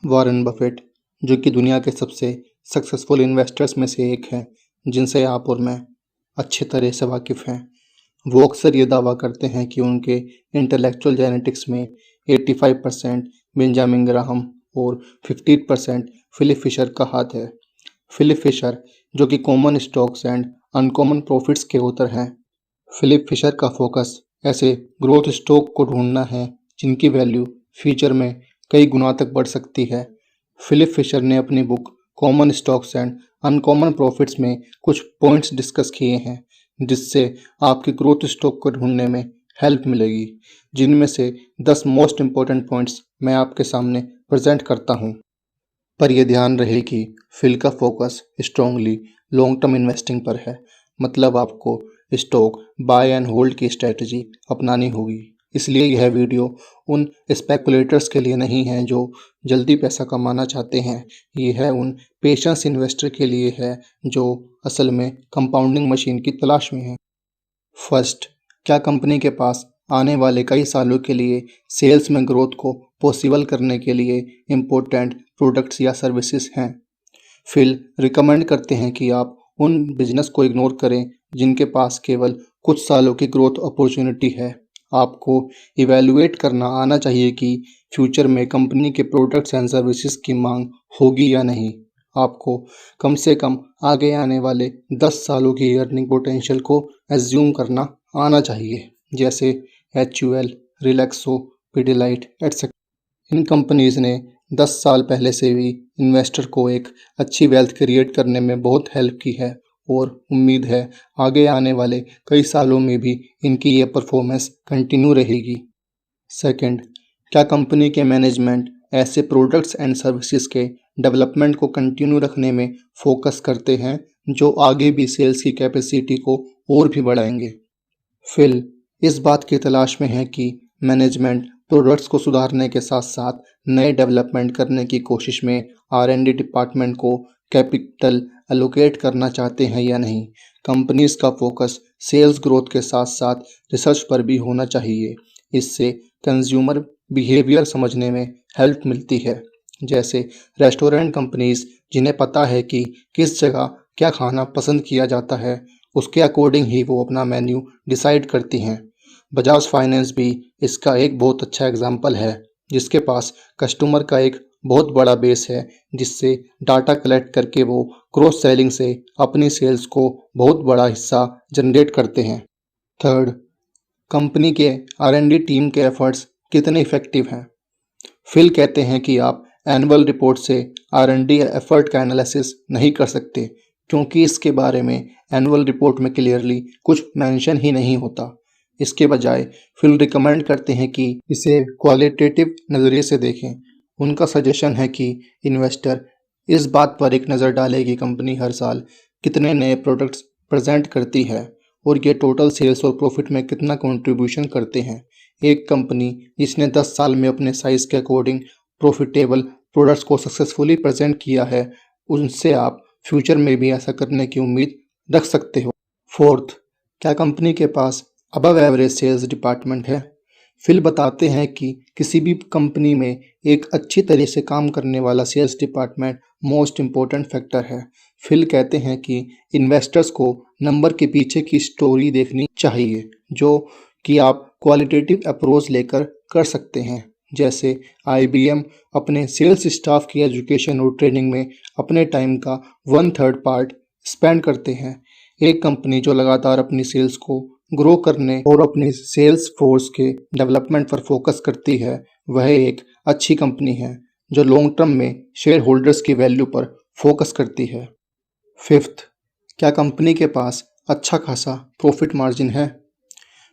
Warren Buffett, जो कि दुनिया के सबसे सक्सेसफुल इन्वेस्टर्स में से एक हैं, जिनसे आप और मैं अच्छी तरह से वाकिफ़ हैं, वो अक्सर ये दावा करते हैं कि उनके इंटेलेक्चुअल जेनेटिक्स में 85% बेंजामिन ग्राहम और 15% फिलिप फिशर का हाथ है। फिलिप फिशर, जो कि common stocks and uncommon profits के ऑथर हैं। फिलिप फिशर का फोकस ऐसे ग्रोथ स्टॉक को ढूंढना है जिनकी वैल्यू फ्यूचर में कई गुना तक बढ़ सकती है। फिलिप फिशर ने अपनी book common stocks and uncommon profits में कुछ पॉइंट्स डिस्कस किए हैं, जिससे आपके ग्रोथ स्टॉक को ढूंढने में हेल्प मिलेगी, जिनमें से 10 मोस्ट इम्पोर्टेंट पॉइंट्स मैं आपके सामने प्रेजेंट करता हूँ। पर यह ध्यान रहे कि फिल का focus strongly long term investing पर है, मतलब आपको स्टॉक बाय एंड होल्ड की स्ट्रेटजी अपनानी होगी। इसलिए यह वीडियो उन स्पेकुलेटर्स के लिए नहीं है जो जल्दी पैसा कमाना चाहते हैं। यह है उन पेशेंस इन्वेस्टर के लिए है जो असल में कंपाउंडिंग मशीन की तलाश में है। फर्स्ट, क्या कंपनी के पास आने वाले कई सालों के लिए सेल्स में ग्रोथ को पॉसिबल करने के लिए इम्पोर्टेंट प्रोडक्ट्स या सर्विसेज हैं? फिल रिकमेंड करते हैं कि आप उन बिजनेस को इग्नोर करें जिनके पास केवल कुछ सालों की ग्रोथ अपॉर्चुनिटी है। आपको इवैल्यूएट करना आना चाहिए कि फ्यूचर में कंपनी के प्रोडक्ट्स एंड सर्विसेज की मांग होगी या नहीं। आपको कम से कम आगे आने वाले 10 सालों की अर्निंग पोटेंशियल को एज्यूम करना आना चाहिए, जैसे HUL, रिलैक्सो, पिडिलाइट एटसेट्रा। इन कंपनीज ने 10 साल पहले से भी इन्वेस्टर को एक अच्छी वेल्थ क्रिएट करने में बहुत हेल्प की है और उम्मीद है आगे आने वाले कई सालों में भी इनकी ये परफॉर्मेंस कंटिन्यू रहेगी। सेकंड, क्या कंपनी के मैनेजमेंट ऐसे प्रोडक्ट्स एंड सर्विसेज के डेवलपमेंट को कंटिन्यू रखने में फोकस करते हैं जो आगे भी सेल्स की कैपेसिटी को और भी बढ़ाएंगे? फिल इस बात की तलाश में है कि मैनेजमेंट प्रोडक्ट्स को सुधारने के साथ साथ नए डेवलपमेंट करने की कोशिश में R&D डिपार्टमेंट को कैपिटल एलोकेट करना चाहते हैं या नहीं। कंपनीज का फोकस सेल्स ग्रोथ के साथ साथ रिसर्च पर भी होना चाहिए। इससे कंज्यूमर बिहेवियर समझने में हेल्प मिलती है, जैसे रेस्टोरेंट कंपनीज जिन्हें पता है कि किस जगह क्या खाना पसंद किया जाता है, उसके अकॉर्डिंग ही वो अपना मेन्यू डिसाइड करती हैं। बजाज फाइनेंस भी इसका एक बहुत अच्छा एग्जाम्पल है, जिसके पास कस्टमर का एक बहुत बड़ा बेस है, जिससे डाटा कलेक्ट करके वो क्रॉस सेलिंग से अपनी सेल्स को बहुत बड़ा हिस्सा जनरेट करते हैं। थर्ड, कंपनी के R&D टीम के एफर्ट्स कितने इफेक्टिव हैं? फिल कहते हैं कि आप एनुअल रिपोर्ट से R&D एफर्ट का एनालिसिस नहीं कर सकते, क्योंकि इसके बारे में एनुअल रिपोर्ट में क्लियरली कुछ मेंशन ही नहीं होता। इसके बजाय फिल रिकमेंड करते हैं कि इसे क्वालिटेटिव नज़रिए से देखें। उनका सजेशन है कि इन्वेस्टर इस बात पर एक नज़र डाले कि कंपनी हर साल कितने नए प्रोडक्ट्स प्रेजेंट करती है और ये टोटल सेल्स और प्रॉफिट में कितना कंट्रीब्यूशन करते हैं। एक कंपनी जिसने 10 साल में अपने साइज के अकॉर्डिंग प्रॉफिटेबल प्रोडक्ट्स को सक्सेसफुली प्रेजेंट किया है, उनसे आप फ्यूचर में भी ऐसा करने की उम्मीद रख सकते हो। फोर्थ, क्या कंपनी के पास अबव एवरेज सेल्स डिपार्टमेंट है? फिल बताते हैं कि किसी भी कंपनी में एक अच्छी तरह से काम करने वाला sales department most important factor है। फिल कहते हैं कि इन्वेस्टर्स को नंबर के पीछे की स्टोरी देखनी चाहिए, जो कि आप क्वालिटेटिव अप्रोच लेकर कर सकते हैं, जैसे IBM अपने सेल्स स्टाफ की एजुकेशन और ट्रेनिंग में अपने टाइम का 1/3 पार्ट स्पेंड करते हैं। एक कंपनी जो लगातार अपनी सेल्स को ग्रो करने और अपनी सेल्स फोर्स के डेवलपमेंट पर फोकस करती है, वह एक अच्छी कंपनी है जो लॉन्ग टर्म में शेयर होल्डर्स की वैल्यू पर फोकस करती है। फिफ्थ, क्या कंपनी के पास अच्छा खासा प्रॉफिट मार्जिन है?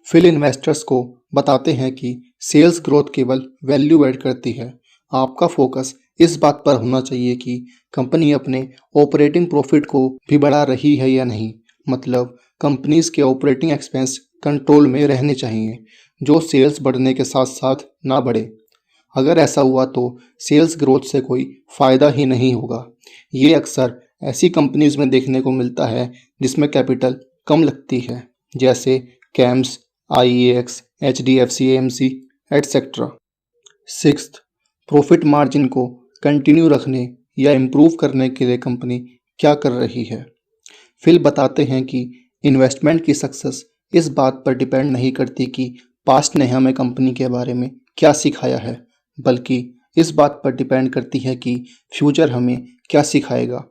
फिल इन्वेस्टर्स को बताते हैं कि सेल्स ग्रोथ केवल वैल्यू ऐड करती है। आपका फोकस इस बात पर होना चाहिए कि कंपनी अपने ऑपरेटिंग प्रॉफिट को भी बढ़ा रही है या नहीं, मतलब कंपनीज के ऑपरेटिंग एक्सपेंस कंट्रोल में रहने चाहिए, जो सेल्स बढ़ने के साथ साथ ना बढ़े। अगर ऐसा हुआ तो सेल्स ग्रोथ से कोई फ़ायदा ही नहीं होगा। ये अक्सर ऐसी कंपनीज में देखने को मिलता है जिसमें कैपिटल कम लगती है, जैसे camps, IEX, HDFC AMC etcetera. Sixth, profit margin को कंटिन्यू रखने या इम्प्रूव करने के लिए कंपनी क्या कर रही है। फिल बताते हैं कि इन्वेस्टमेंट की सक्सेस इस बात पर डिपेंड नहीं करती कि पास्ट ने हमें कंपनी के बारे में क्या सिखाया है, बल्कि इस बात पर डिपेंड करती है कि फ्यूचर हमें क्या सिखाएगा।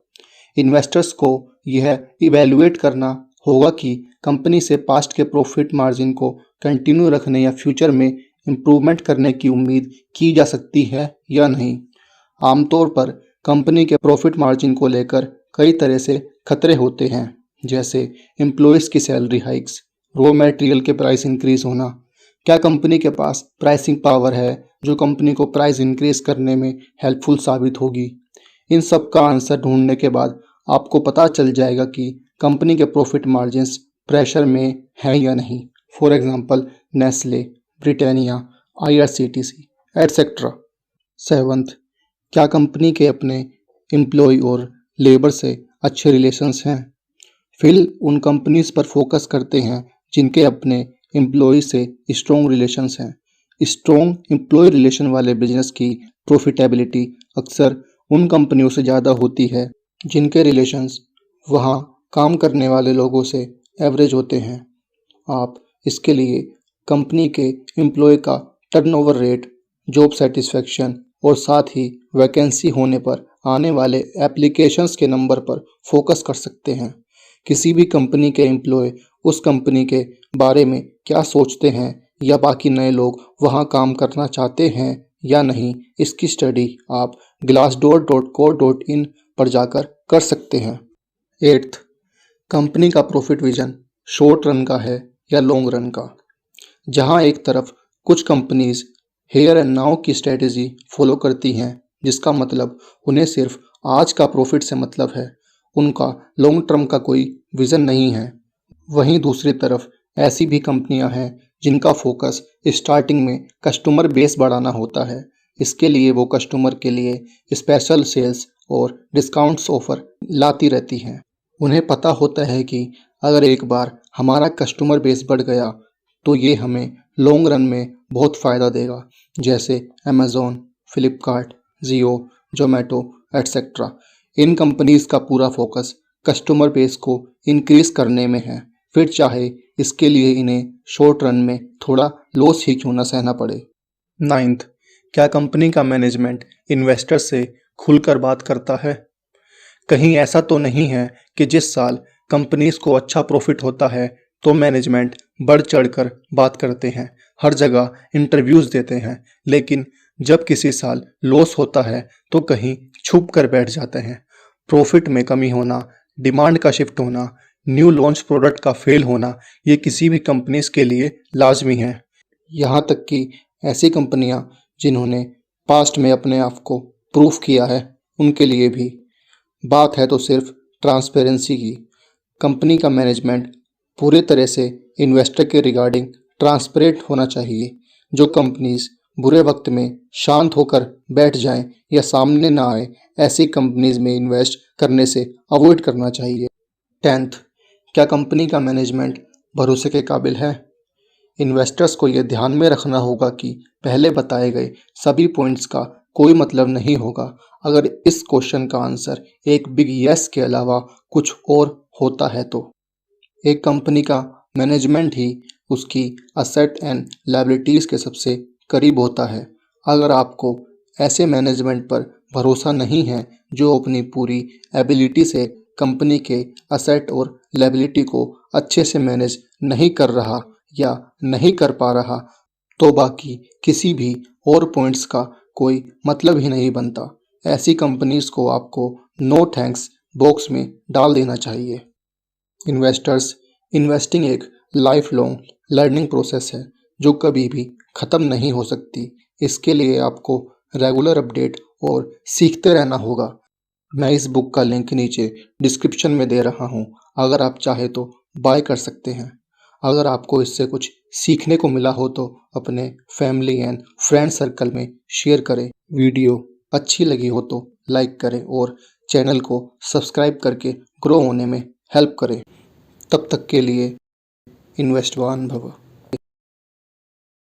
इन्वेस्टर्स को यह इवैल्यूएट करना होगा कि कंपनी से पास्ट के प्रॉफिट मार्जिन को कंटिन्यू रखने या फ्यूचर में इम्प्रूवमेंट करने की उम्मीद की जा सकती है या नहीं। आमतौर पर कंपनी के प्रॉफिट मार्जिन को लेकर कई तरह से खतरे होते हैं, जैसे एम्प्लॉयज़ की सैलरी हाइक्स, रॉ मटेरियल के प्राइस इंक्रीज होना। क्या कंपनी के पास प्राइसिंग पावर है जो कंपनी को प्राइस इंक्रीज करने में हेल्पफुल साबित होगी? इन सब का आंसर ढूंढने के बाद आपको पता चल जाएगा कि कंपनी के प्रॉफिट मार्जिन्स प्रेशर में हैं या नहीं। For example Nestle, Britannia, IRCTC etcetera. 7th, क्या कंपनी के अपने एम्प्लॉय और लेबर से अच्छे रिलेशंस हैं? फिल उन कंपनीज पर फोकस करते हैं जिनके अपने एम्प्लॉय से स्ट्रॉन्ग रिलेशंस हैं। स्ट्रॉन्ग एम्प्लॉय रिलेशन वाले बिजनेस की प्रॉफिटेबिलिटी अक्सर उन कंपनियों से ज़्यादा होती है जिनके रिलेशंस वहाँ काम करने वाले लोगों से एवरेज होते हैं। आप इसके लिए कंपनी के एम्प्लॉय का टर्नओवर रेट, जॉब सेटिस्फैक्शन और साथ ही वैकेंसी होने पर आने वाले एप्लीकेशंस के नंबर पर फोकस कर सकते हैं। किसी भी कंपनी के एम्प्लॉय उस कंपनी के बारे में क्या सोचते हैं या बाकी नए लोग वहां काम करना चाहते हैं या नहीं, इसकी स्टडी आप glassdoor.co.in पर जाकर कर सकते हैं। 8th, कंपनी का प्रॉफिट विजन शॉर्ट रन का है या लॉन्ग रन का? जहां एक तरफ कुछ कंपनीज हेयर एंड नाउ की स्ट्रेटेजी फॉलो करती हैं, जिसका मतलब उन्हें सिर्फ आज का प्रॉफिट से मतलब है, उनका लॉन्ग टर्म का कोई विज़न नहीं है। वहीं दूसरी तरफ ऐसी भी कंपनियां हैं जिनका फोकस स्टार्टिंग में कस्टमर बेस बढ़ाना होता है। इसके लिए वो कस्टमर के लिए स्पेशल सेल्स और डिस्काउंट्स ऑफर लाती रहती हैं। उन्हें पता होता है कि अगर एक बार हमारा कस्टमर बेस बढ़ गया तो ये हमें लॉन्ग रन में बहुत फ़ायदा देगा, जैसे अमेज़ॉन, फ्लिपकार्ट, जियो, जोमेटो एटसेट्रा। इन कंपनीज़ का पूरा फोकस कस्टमर बेस को इंक्रीज करने में है, फिर चाहे इसके लिए इन्हें शॉर्ट रन में थोड़ा लॉस ही क्यों ना सहना पड़े। 9th, क्या कंपनी का मैनेजमेंट इन्वेस्टर से खुलकर बात करता है? कहीं ऐसा तो नहीं है कि जिस साल कंपनीज को अच्छा प्रॉफिट होता है तो मैनेजमेंट बढ़ चढ़कर बात करते हैं, हर जगह इंटरव्यूज़ देते हैं, लेकिन जब किसी साल लॉस होता है तो कहीं छुप कर बैठ जाते हैं। प्रॉफिट में कमी होना, डिमांड का शिफ्ट होना, न्यू लॉन्च प्रोडक्ट का फेल होना, ये किसी भी कंपनीज के लिए लाजमी है। यहाँ तक कि ऐसी कंपनियाँ जिन्होंने पास्ट में अपने आप को प्रूफ किया है, उनके लिए भी। बात है तो सिर्फ ट्रांसपेरेंसी की। कंपनी का मैनेजमेंट पूरे तरह से इन्वेस्टर के रिगार्डिंग ट्रांसपेरेंट होना चाहिए। जो कंपनीज बुरे वक्त में शांत होकर बैठ जाएं या सामने ना आए, ऐसी कंपनीज में इन्वेस्ट करने से अवॉइड करना चाहिए। 10th, क्या कंपनी का मैनेजमेंट भरोसे के काबिल है? इन्वेस्टर्स को यह ध्यान में रखना होगा कि पहले बताए गए सभी पॉइंट्स का कोई मतलब नहीं होगा अगर इस क्वेश्चन का आंसर एक बिग यस के अलावा कुछ और होता है तो। एक कंपनी का मैनेजमेंट ही उसकी असेट एंड लायबिलिटीज़ के सबसे करीब होता है। अगर आपको ऐसे मैनेजमेंट पर भरोसा नहीं है जो अपनी पूरी एबिलिटी से कंपनी के असेट और लायबिलिटी को अच्छे से मैनेज नहीं कर रहा या नहीं कर पा रहा, तो बाकी किसी भी और पॉइंट्स का कोई मतलब ही नहीं बनता। ऐसी कंपनीज को आपको नो थैंक्स बॉक्स में डाल देना चाहिए। इन्वेस्टर्स, इन्वेस्टिंग एक लाइफ लॉन्ग लर्निंग प्रोसेस है जो कभी भी ख़त्म नहीं हो सकती। इसके लिए आपको रेगुलर अपडेट और सीखते रहना होगा। मैं इस बुक का लिंक नीचे डिस्क्रिप्शन में दे रहा हूँ, अगर आप चाहे तो बाय कर सकते हैं। अगर आपको इससे कुछ सीखने को मिला हो तो अपने फैमिली एंड फ्रेंड सर्कल में शेयर करें। वीडियो अच्छी लगी हो तो लाइक करें और चैनल को सब्सक्राइब करके ग्रो होने में हेल्प करें। तब तक के लिए इन्वेस्टवान भव।